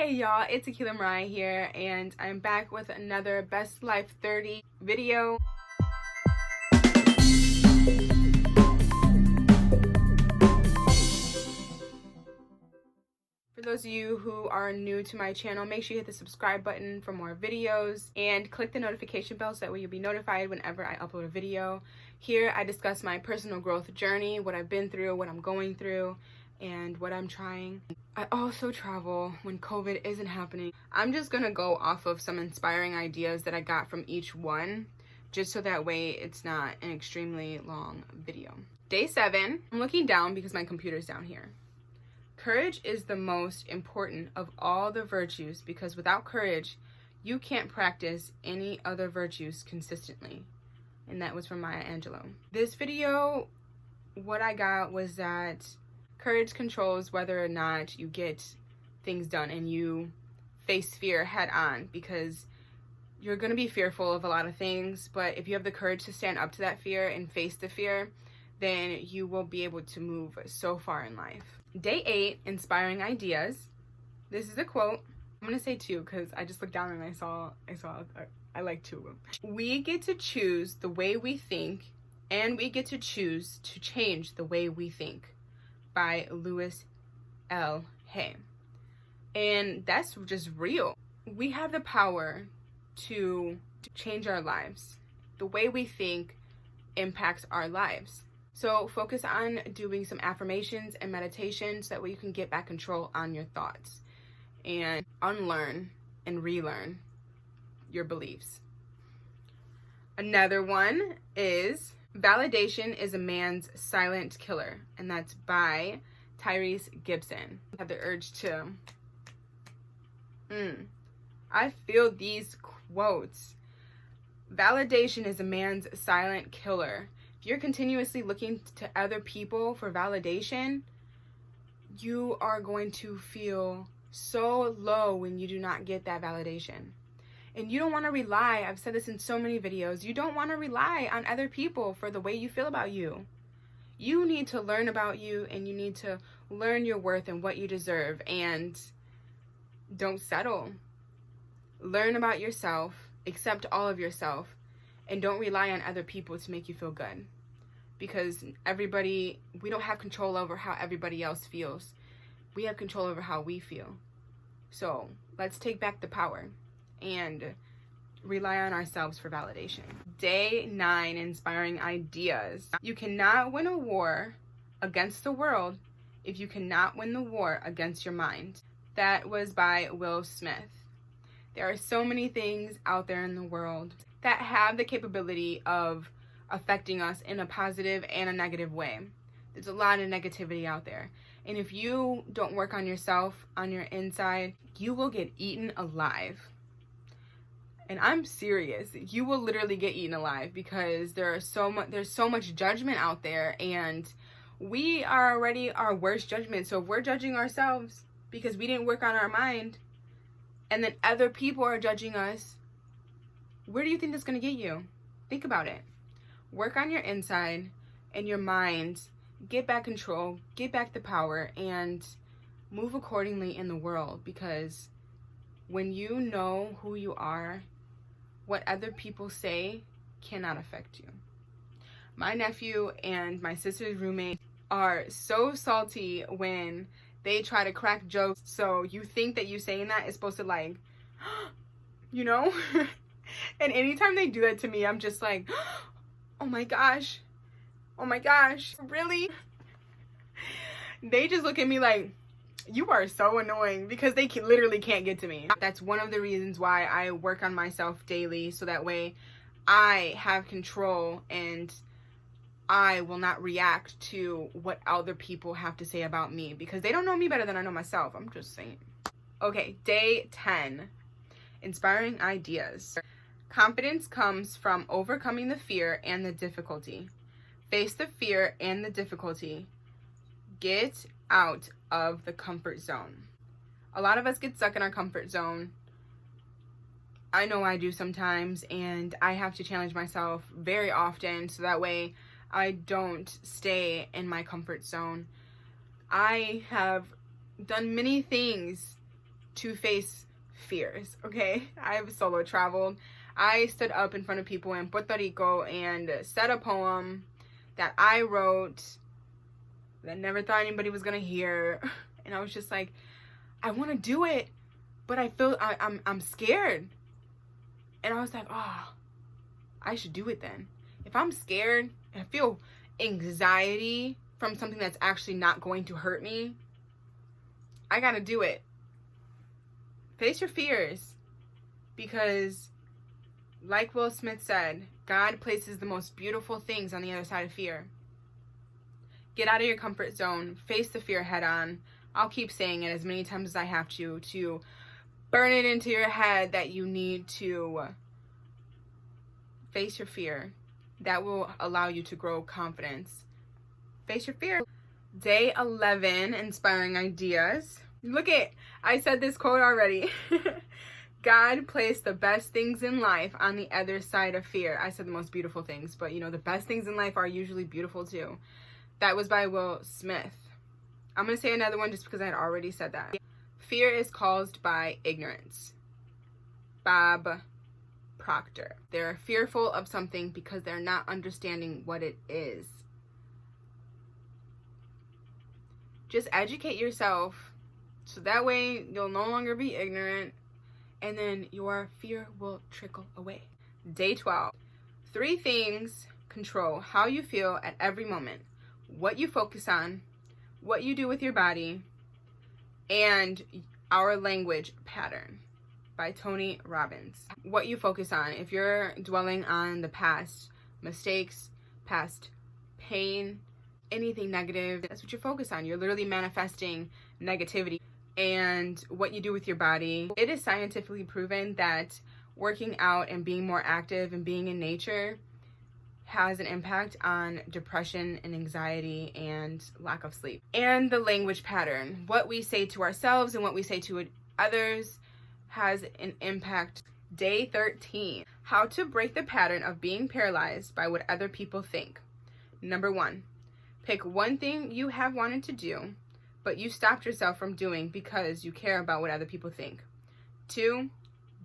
Hey y'all, it's Aquila Mariyah here, and I'm back with another Best Life 30 video. For those of you who are new to my channel, make sure you hit the subscribe button for more videos and click the notification bell so that way you'll be notified whenever I upload a video. Here I discuss my personal growth journey, what I've been through, what I'm going through, and what I'm trying. I also travel when COVID isn't happening. I'm just gonna go off of some inspiring ideas that I got from each one, just so that way it's not an extremely long video. Day 7, I'm looking down because my computer's down here. Courage is the most important of all the virtues because without courage, you can't practice any other virtues consistently. And that was from Maya Angelou. This video, what I got was that courage controls whether or not you get things done and you face fear head on, because you're going to be fearful of a lot of things, but if you have the courage to stand up to that fear and face the fear, then you will be able to move so far in life. Day 8, inspiring ideas. This is a quote. I'm going to say 2 because I just looked down and I like 2 of them. We get to choose the way we think, and we get to choose to change the way we think. By Louis L. Hay. And that's just real. We have the power to change our lives. The way we think impacts our lives. So focus on doing some affirmations and meditations so that way you can get back control on your thoughts and unlearn and relearn your beliefs. Another one is validation is a man's silent killer, and that's by Tyrese Gibson. I have the urge to I feel these quotes. Validation is a man's silent killer. If you're continuously looking to other people for validation, you are going to feel so low when you do not get that validation. And you don't want to rely, I've said this in so many videos, you don't want to rely on other people for the way you feel about you. You need to learn about you, and you need to learn your worth and what you deserve, and don't settle. Learn about yourself, accept all of yourself, and don't rely on other people to make you feel good. Because we don't have control over how everybody else feels. We have control over how we feel. So let's take back the power and rely on ourselves for validation. Day 9, inspiring ideas. You cannot win a war against the world if you cannot win the war against your mind. That was by Will Smith. There are so many things out there in the world that have the capability of affecting us in a positive and a negative way. There's a lot of negativity out there. And if you don't work on yourself, on your inside, you will get eaten alive. And I'm serious. You will literally get eaten alive because there's so much judgment out there, and we are already our worst judgment. So if we're judging ourselves because we didn't work on our mind, and then other people are judging us, where do you think that's going to get you? Think about it. Work on your inside and your mind. Get back control, get back the power, and move accordingly in the world, because when you know who you are, what other people say cannot affect you. My nephew and my sister's roommate are so salty when they try to crack jokes. So you think that you saying that is supposed to, like, you know? And anytime they do that to me, I'm just like, oh my gosh, really? They just look at me like, you are so annoying, because they literally can't get to me. That's one of the reasons why I work on myself daily, so that way I have control and I will not react to what other people have to say about me, because they don't know me better than I know myself. I'm just saying. Okay, day 10, inspiring ideas. Confidence comes from overcoming the fear and the difficulty. Face the fear and the difficulty. Get out of the comfort zone. A lot of us get stuck in our comfort zone. I know I do sometimes, and I have to challenge myself very often so that way I don't stay in my comfort zone. I have done many things to face fears, okay? I've solo traveled. I stood up in front of people in Puerto Rico and said a poem that I wrote that I never thought anybody was gonna hear. And I was just like, I want to do it, but I feel I'm scared. And I was like, oh, I should do it then. If I'm scared and I feel anxiety from something that's actually not going to hurt me, I gotta do it. Face your fears, because like Will Smith said, God places the most beautiful things on the other side of fear. Get out of your comfort zone. Face the fear head on. I'll keep saying it as many times as I have to burn it into your head that you need to face your fear. That will allow you to grow confidence. Face your fear. Day 11, inspiring ideas. Look it, I said this quote already. God placed the best things in life on the other side of fear. I said the most beautiful things, but you know, the best things in life are usually beautiful too. That was by Will Smith. I'm going to say another one just because I had already said that. Fear is caused by ignorance. Bob Proctor. They're fearful of something because they're not understanding what it is. Just educate yourself so that way you'll no longer be ignorant, and then your fear will trickle away. Day 12. 3 things control how you feel at every moment. What you focus on, what you do with your body, and our language pattern by Tony Robbins. What you focus on. If you're dwelling on the past mistakes, past pain, anything negative, that's what you focus on. You're literally manifesting negativity. And what you do with your body. It is scientifically proven that working out and being more active and being in nature has an impact on depression and anxiety and lack of sleep. And the language pattern. What we say to ourselves and what we say to others has an impact. Day 13. How to break the pattern of being paralyzed by what other people think. Number 1. Pick one thing you have wanted to do, but you stopped yourself from doing because you care about what other people think. 2.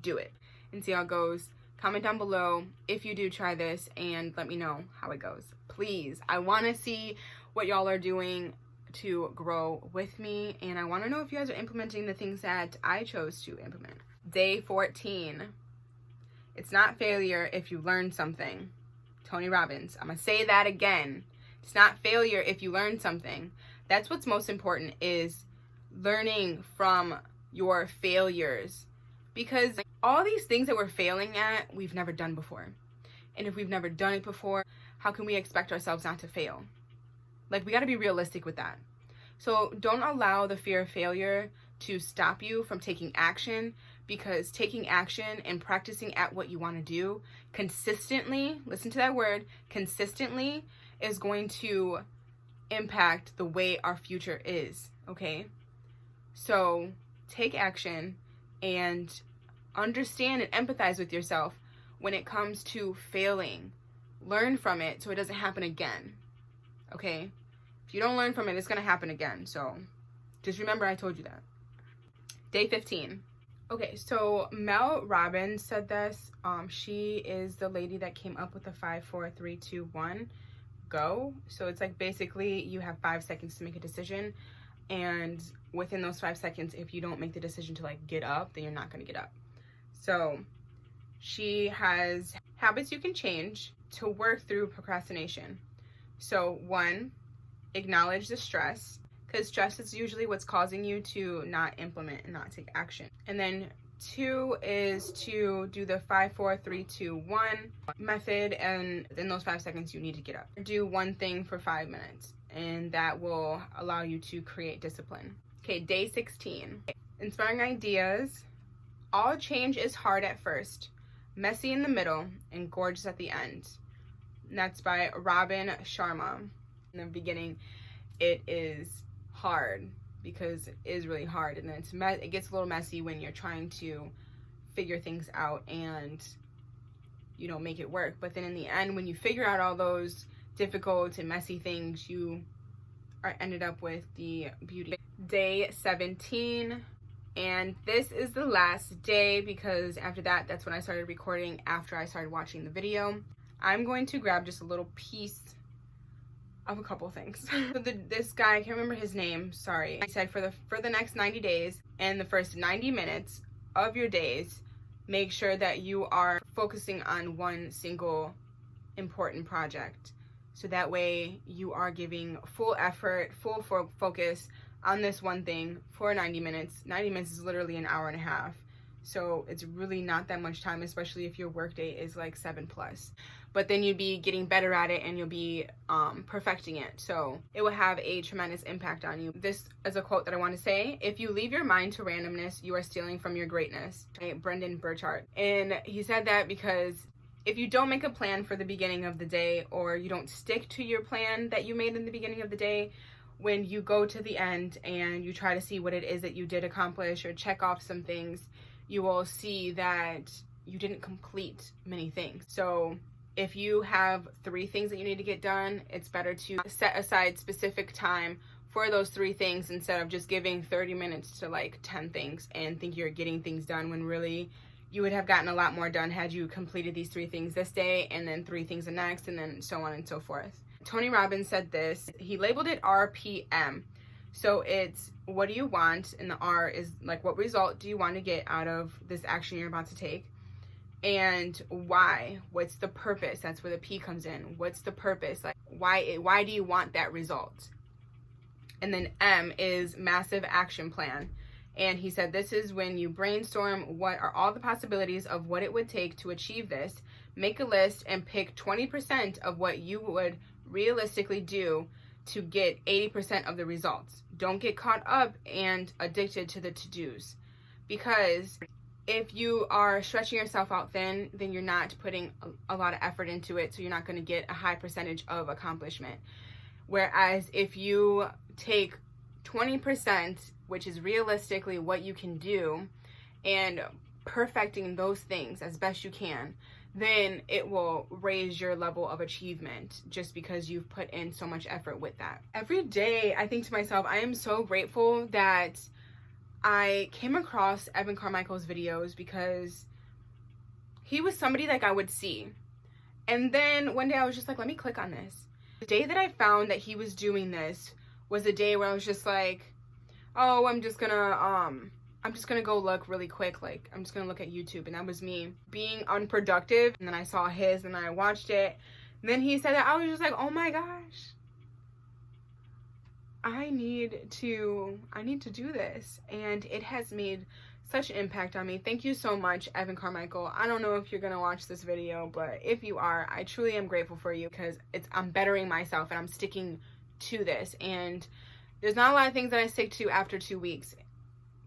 Do it and see how it goes. Comment down below if you do try this and let me know how it goes. Please, I want to see what y'all are doing to grow with me, and I want to know if you guys are implementing the things that I chose to implement. Day 14. It's not failure if you learn something. Tony Robbins. I'm going to say that again. It's not failure if you learn something. That's what's most important, is learning from your failures. Because all these things that we're failing at, we've never done before. And if we've never done it before, how can we expect ourselves not to fail? Like, we got to be realistic with that. So don't allow the fear of failure to stop you from taking action, because taking action and practicing at what you want to do consistently, listen to that word, consistently, is going to impact the way our future is, okay? So take action and understand and empathize with yourself when it comes to failing. Learn from it so it doesn't happen again, okay? If you don't learn from it, it's going to happen again. So just remember I told you that. Day 15. Okay, so Mel Robbins said this. She is the lady that came up with the 5, 4, 3, 2, 1, go. So it's like basically you have 5 seconds to make a decision. And within those 5 seconds, if you don't make the decision to like get up, then you're not going to get up. So she has habits you can change to work through procrastination. So 1, acknowledge the stress, because stress is usually what's causing you to not implement and not take action. And then 2 is to do the 5, 4, 3, 2, 1 method, and in those 5 seconds you need to get up. Do one thing for 5 minutes, and that will allow you to create discipline. Okay, day 16. Inspiring ideas. All change is hard at first, messy in the middle, and gorgeous at the end. And that's by Robin Sharma. In the beginning, it is hard because it is really hard, and then it gets a little messy when you're trying to figure things out and, you know, make it work. But then in the end, when you figure out all those difficult and messy things, you are ended up with the beauty. Day 17. And this is the last day, because after that, that's when I started recording after I started watching the video. I'm going to grab just a little piece of a couple things. So this guy, I can't remember his name, sorry. He said for the next 90 days and the first 90 minutes of your days, make sure that you are focusing on one single important project. So that way you are giving full effort, full focus on this one thing for 90 minutes. 90 minutes is literally an hour and a half. So it's really not that much time, especially if your workday is like 7+. But then you'd be getting better at it and you'll be perfecting it. So it will have a tremendous impact on you. This is a quote that I want to say. If you leave your mind to randomness, you are stealing from your greatness. Okay, Brendan Burchard. And he said that because if you don't make a plan for the beginning of the day, or you don't stick to your plan that you made in the beginning of the day, when you go to the end and you try to see what it is that you did accomplish or check off some things, you will see that you didn't complete many things. So if you have 3 things that you need to get done, it's better to set aside specific time for those 3 things instead of just giving 30 minutes to like 10 things and think you're getting things done, when really you would have gotten a lot more done had you completed these 3 things this day and then 3 things the next, and then so on and so forth. Tony Robbins said this. He labeled it RPM. So it's what do you want, and the R is like what result do you want to get out of this action you're about to take, and why, what's the purpose? That's where the P comes in. What's the purpose? Like why do you want that result? And then M is massive action plan. And he said this is when you brainstorm what are all the possibilities of what it would take to achieve this, make a list, and pick 20% of what you would realistically do to get 80% of the results. Don't get caught up and addicted to the to-dos, because if you are stretching yourself out thin, then you're not putting a lot of effort into it, so you're not going to get a high percentage of accomplishment. Whereas if you take 20%, which is realistically what you can do, and perfecting those things as best you can, then it will raise your level of achievement just because you've put in so much effort with that. Every day I think to myself, I am so grateful that I came across Evan Carmichael's videos, because he was somebody like I would see. And then one day I was just like, let me click on this. The day that I found that he was doing this was a day where I was just like, oh, I'm just gonna go look really quick, like I'm just gonna look at YouTube. And that was me being unproductive. And then I saw his and I watched it, and then he said that, I was just like, oh my gosh, I need to do this. And it has made such an impact on me. Thank you so much, Evan Carmichael. I don't know if you're gonna watch this video, but if you are, I truly am grateful for you, because I'm bettering myself and I'm sticking to this. And there's not a lot of things that I stick to after 2 weeks.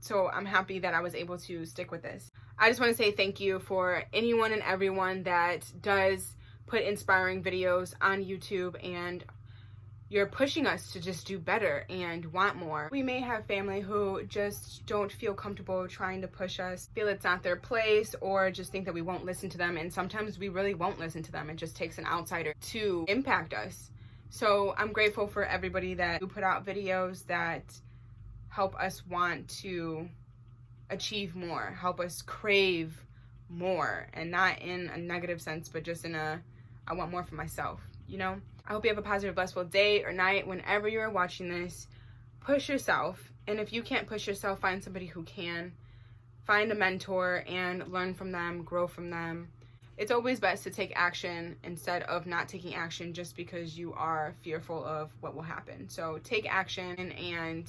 So I'm happy that I was able to stick with this. I just want to say thank you for anyone and everyone that does put inspiring videos on YouTube, and you're pushing us to just do better and want more. We may have family who just don't feel comfortable trying to push us, feel it's not their place, or just think that we won't listen to them. And sometimes we really won't listen to them. It just takes an outsider to impact us. So I'm grateful for everybody that put out videos that help us want to achieve more, help us crave more, and not in a negative sense, but just in a, I want more for myself, you know? I hope you have a positive, blissful day or night whenever you're watching this. Push yourself, and if you can't push yourself, find somebody who can. Find a mentor and learn from them, grow from them. It's always best to take action instead of not taking action just because you are fearful of what will happen. So take action and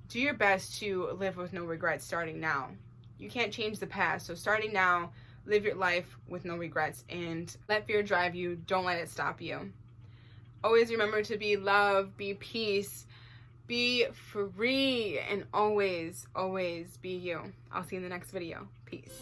do your best to live with no regrets starting now. You can't change the past, so starting now, live your life with no regrets and let fear drive you. Don't let it stop you. Always remember to be love, be peace, be free, and always, always be you. I'll see you in the next video. Peace.